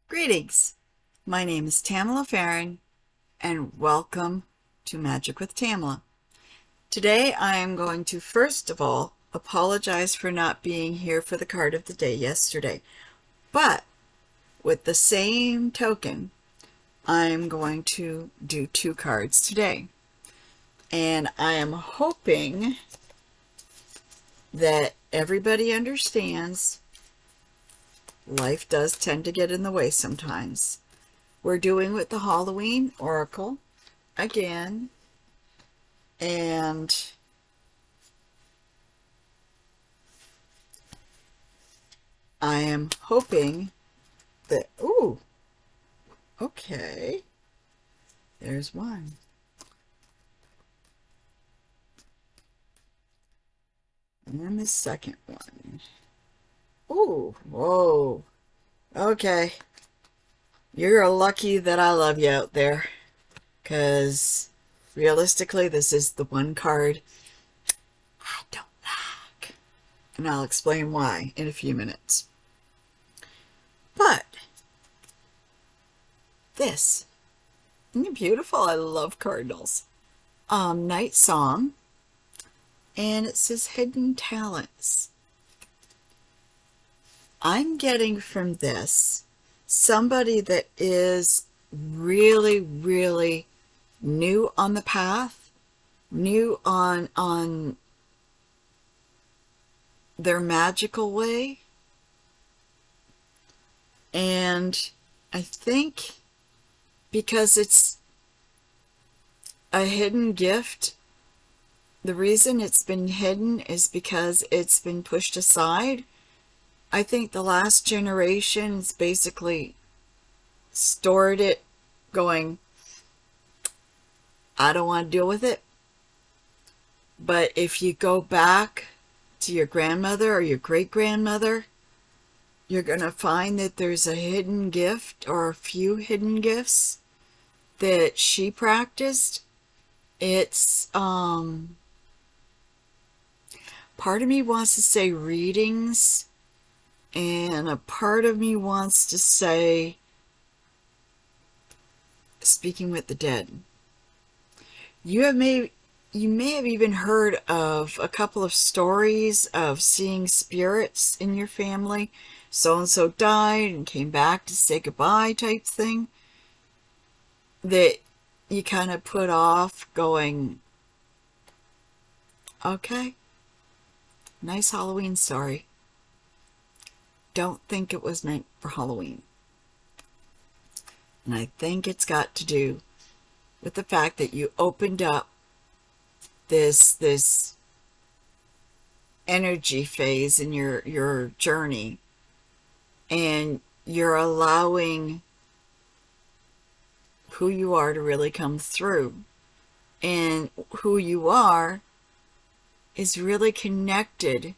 Greetings. My name is Tamala Farron, and welcome to Magic with Tamala. Today I am going to first of all apologize for not being here for the card of the day yesterday. But with the same token, I'm going to do two cards today. And I am hoping that everybody understands life does tend to get in the way sometimes. We're doing with the Halloween Oracle again, and I am hoping that, ooh, okay, there's one. And the second one. Ooh, whoa, okay. You're lucky that I love you out there, because realistically, this is the one card I don't like. And I'll explain why in a few minutes. But this, isn't it beautiful? I love cardinals. Night Song, and it says Hidden Talents. I'm getting from this somebody that is really, really new on the path, new on their magical way. And I think because it's a hidden gift, the reason it's been hidden is because it's been pushed aside. I think the last generations basically stored it going, I don't want to deal with it. But if you go back to your grandmother or your great-grandmother, you're going to find that there's a hidden gift or a few hidden gifts that she practiced. It's, part of me wants to say readings, and a part of me wants to say speaking with the dead. You may have even heard of a couple of stories of seeing spirits in your family. So-and-so died and came back to say goodbye type thing. That you kind of put off going, okay, nice Halloween story. Don't think it was meant for Halloween. And I think it's got to do with the fact that you opened up this energy phase in your journey, and you're allowing who you are to really come through. And who you are is really connected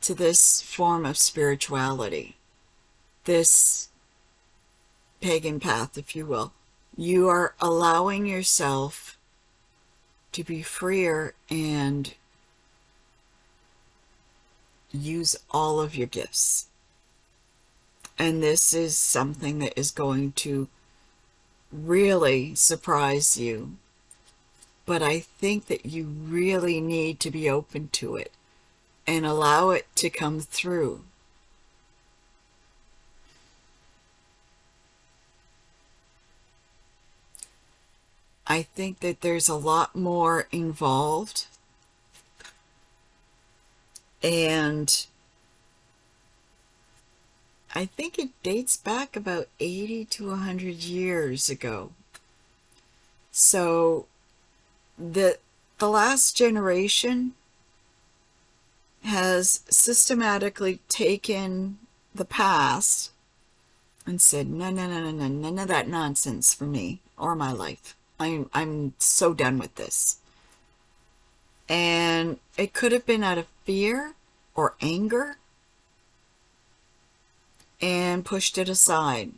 to this form of spirituality, this pagan path, if you will. You are allowing yourself to be freer and use all of your gifts. And this is something that is going to really surprise you. But I think that you really need to be open to it and allow it to come through. I think that there's a lot more involved, and I think it dates back about 80 to 100 years ago. So the last generation has systematically taken the past and said, no, no, no, no, no, none of that nonsense for me or my life. I'm so done with this. And it could have been out of fear or anger, and pushed it aside,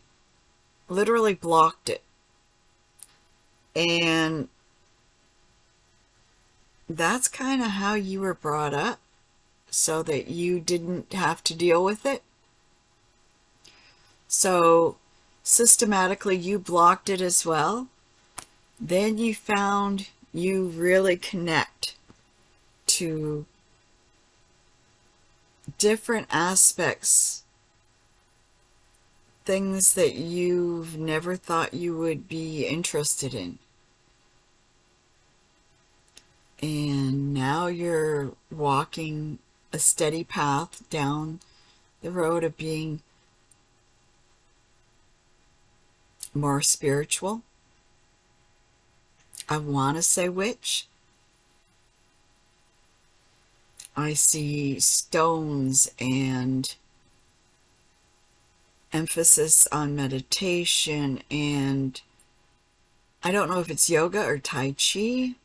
literally blocked it. And that's kind of how you were brought up, so that you didn't have to deal with it. So systematically you blocked it as well, then you found you really connect to different aspects, things that you've never thought you would be interested in. And now you're walking a steady path down the road of being more spiritual. I want to say witch. I see stones and emphasis on meditation, and I don't know if it's yoga or Tai Chi.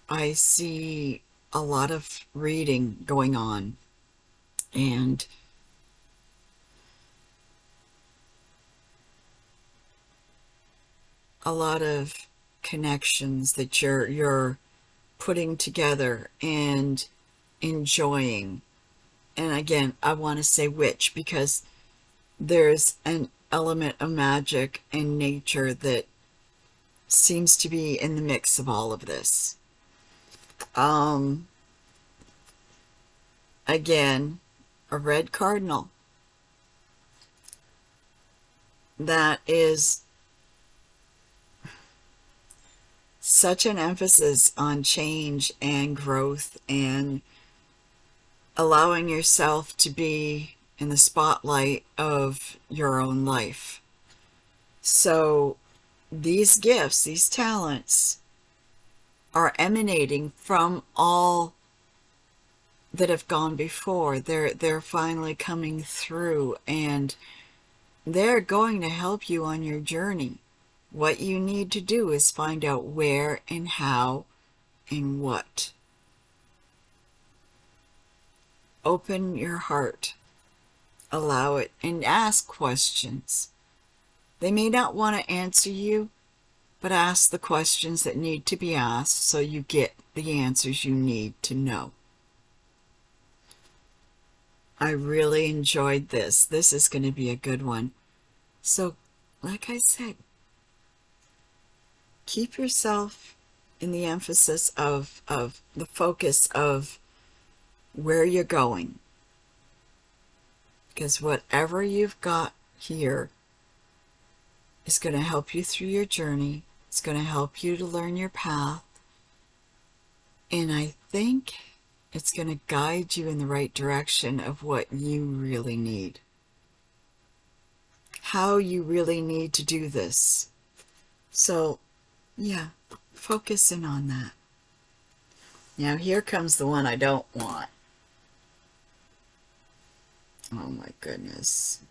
I see a lot of reading going on, and a lot of connections that you're putting together and enjoying. And again, I want to say witch because there's an element of magic and nature that seems to be in the mix of all of this. Again, a red cardinal. That is such an emphasis on change and growth and allowing yourself to be in the spotlight of your own life. So these gifts, these talents, are emanating from all that have gone before. They're finally coming through, and they're going to help you on your journey. What you need to do is find out where and how and what. Open your heart, allow it, and ask questions. They may not want to answer you, but ask the questions that need to be asked so you get the answers you need to know. I really enjoyed this. This is going to be a good one. So, like I said, keep yourself in the emphasis of the focus of where you're going. Because whatever you've got here is going to help you through your journey. It's going to help you to learn your path. And I think it's going to guide you in the right direction of what you really need. How you really need to do this. So, yeah, focus in on that. Now here comes the one I don't want. Oh my goodness.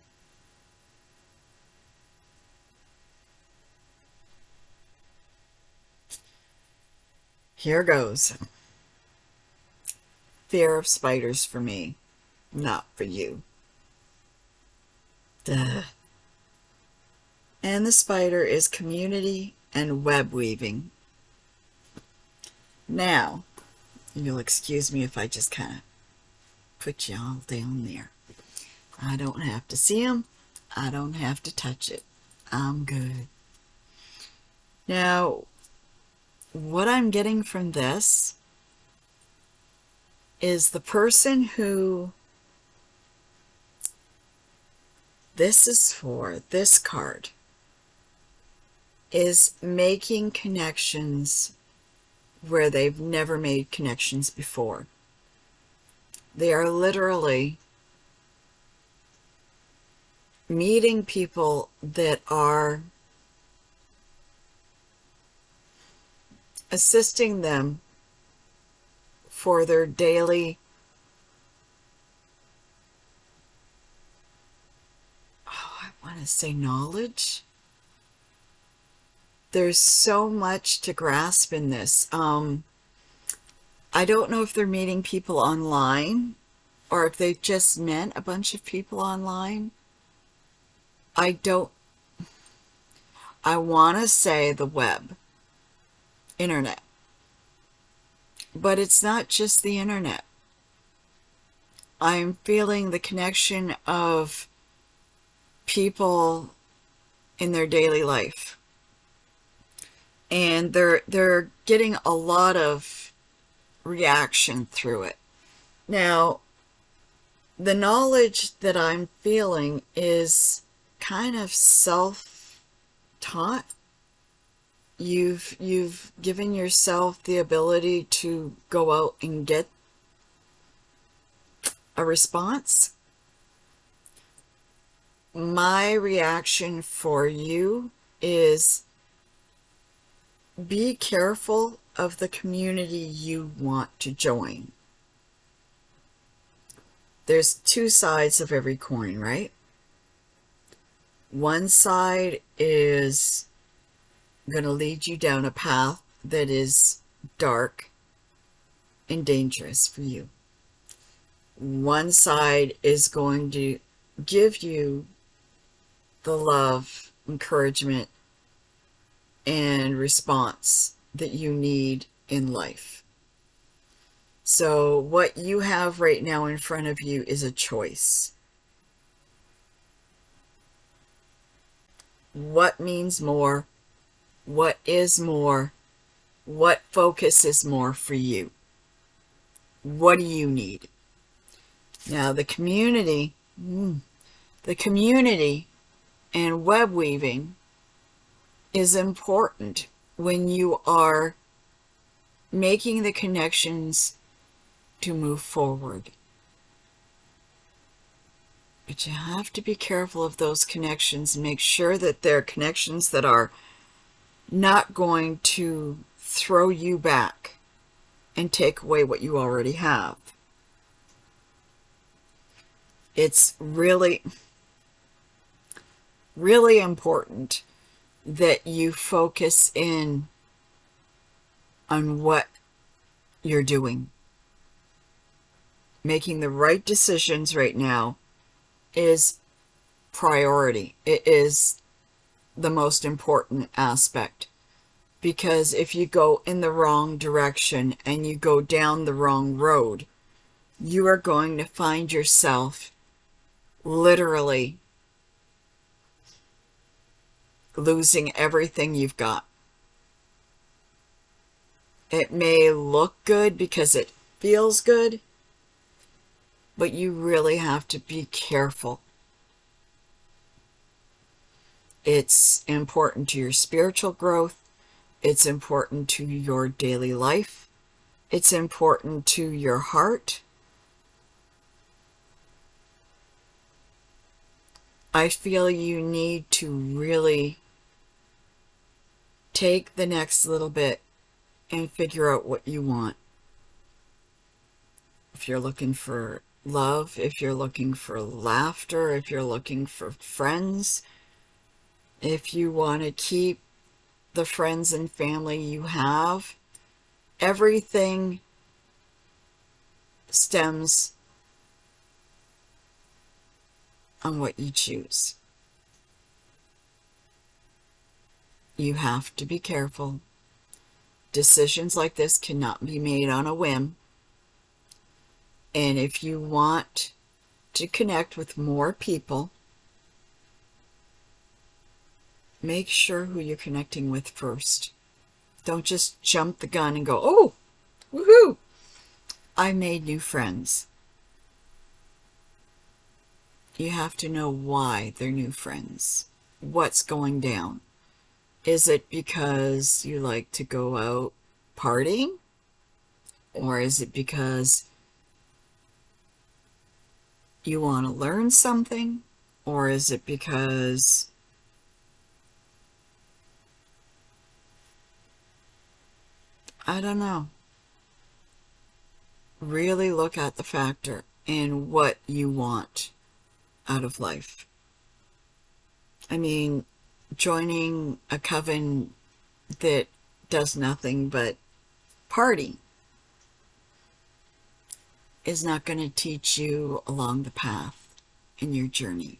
Here goes. Fear of spiders for me, not for you. Duh. And the spider is community and web weaving. Now, you'll excuse me if I just kind of put you all down there. I don't have to see them. I don't have to touch it. I'm good. Now, what I'm getting from this is the person who this is for, this card, is making connections where they've never made connections before. They are literally meeting people that are assisting them for their daily, I want to say knowledge. There's so much to grasp in this. I don't know if they're meeting people online or if they've just met a bunch of people online. I want to say the web, internet. But it's not just the internet. I'm feeling the connection of people in their daily life. And they're getting a lot of reaction through it. Now, the knowledge that I'm feeling is kind of self-taught. You've given yourself the ability to go out and get a response. My reaction for you is be careful of the community you want to join. There's two sides of every coin, right? One side is going to lead you down a path that is dark and dangerous for you. One side is going to give you the love, encouragement, and response that you need in life. So what you have right now in front of you is a choice. What means more? What is more? What focus is more for you? What do you need? Now the community and web weaving is important when you are making the connections to move forward. But you have to be careful of those connections and make sure that they're connections that are not going to throw you back and take away what you already have. It's really, really important that you focus in on what you're doing. Making the right decisions right now is priority. It is the most important aspect, because if you go in the wrong direction and you go down the wrong road, you are going to find yourself literally losing everything you've got. It may look good because it feels good, but you really have to be careful. It's important to your spiritual growth. It's important to your daily life. It's important to your heart. I feel you need to really take the next little bit and figure out what you want. If you're looking for love, if you're looking for laughter, if you're looking for friends, if you want to keep the friends and family you have, everything stems on what you choose. You have to be careful. Decisions like this cannot be made on a whim. And if you want to connect with more people, make sure who you're connecting with first. Don't just jump the gun and go, oh, woohoo, I made new friends. You have to know why they're new friends. What's going down? Is it because you like to go out partying? Or is it because you want to learn something? Or is it because I don't know. Really look at the factor and what you want out of life. I mean, joining a coven that does nothing but party is not going to teach you along the path in your journey.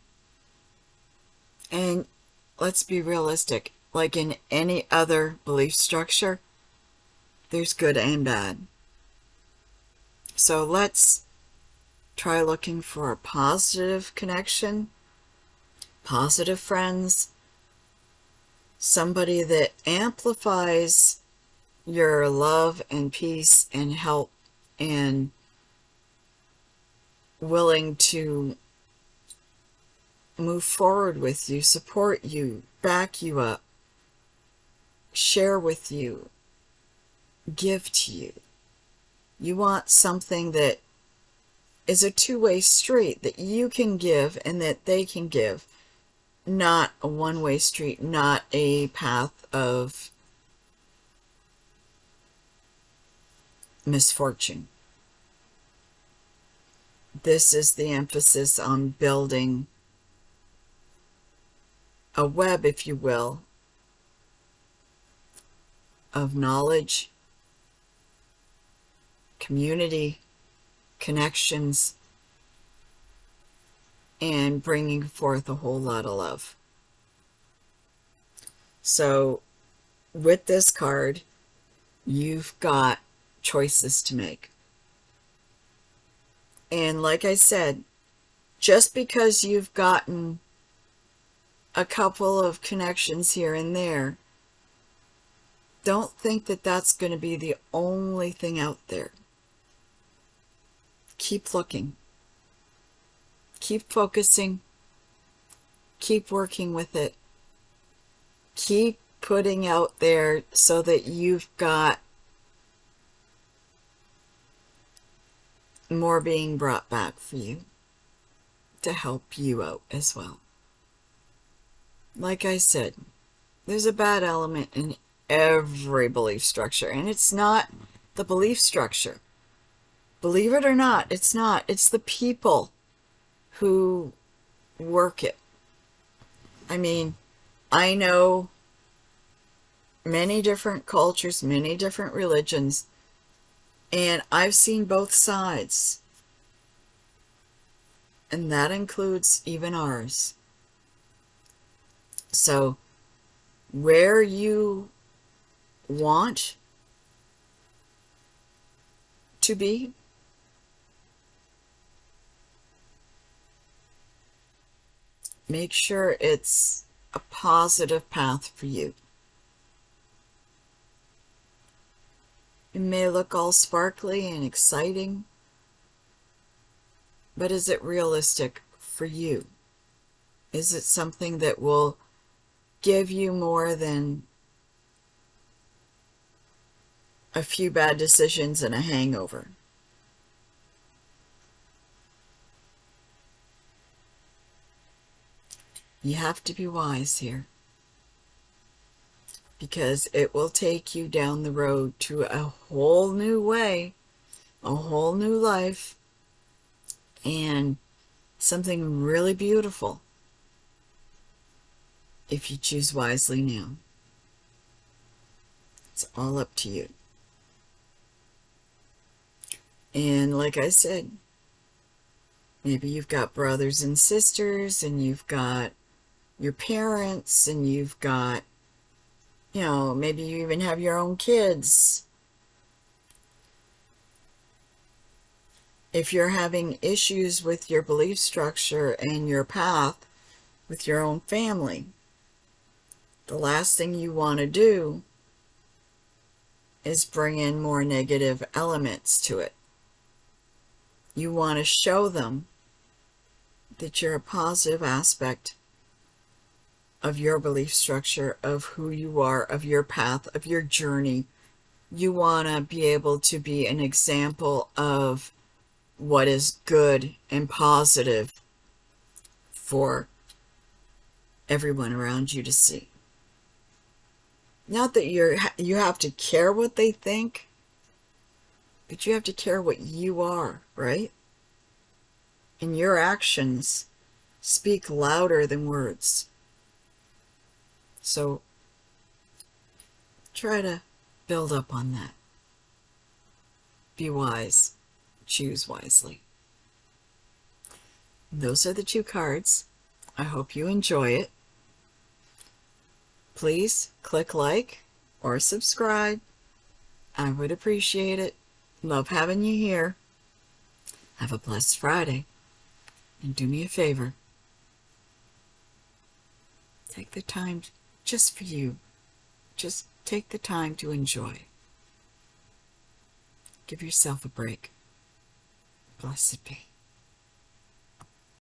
And let's be realistic, like in any other belief structure, there's good and bad. So let's Try looking for a positive connection, positive friends, somebody that amplifies your love and peace and help and willing to move forward with you, support you, back you up, share with you, give to you. You want something that is a two-way street, that you can give and that they can give, not a one-way street, not a path of misfortune. This is the emphasis on building a web, if you will, of knowledge, community, connections, and bringing forth a whole lot of love. So with this card, you've got choices to make. And like I said, just because you've gotten a couple of connections here and there, don't think that that's going to be the only thing out there. Keep looking. Keep focusing. Keep working with it. Keep putting out there so that you've got more being brought back for you to help you out as well. Like I said, there's a bad element in every belief structure, and it's not the belief structure. Believe it or not, it's not. It's the people who work it. I mean, I know many different cultures, many different religions, and I've seen both sides. And that includes even ours. So, where you want to be, make sure it's a positive path for you. It may look all sparkly and exciting, but is it realistic for you? Is it something that will give you more than a few bad decisions and a hangover? You have to be wise here, because it will take you down the road to a whole new way, a whole new life, and something really beautiful if you choose wisely now. It's all up to you. And like I said, maybe you've got brothers and sisters, and you've got your parents, and you've got, you know, maybe you even have your own kids. If you're having issues with your belief structure and your path with your own family, the last thing you want to do is bring in more negative elements to it. You want to show them that you're a positive aspect of your belief structure, of who you are, of your path, of your journey. You want to be able to be an example of what is good and positive for everyone around you to see. Not that you have to care what they think, but you have to care what you are, right? And your actions speak louder than words. So try to build up on that. Be wise. Choose wisely. Those are the two cards. I hope you enjoy it. Please click like or subscribe. I would appreciate it. Love having you here. Have a blessed Friday. And do me a favor. Take the time just for you. Just take the time to enjoy. Give yourself a break. Blessed be.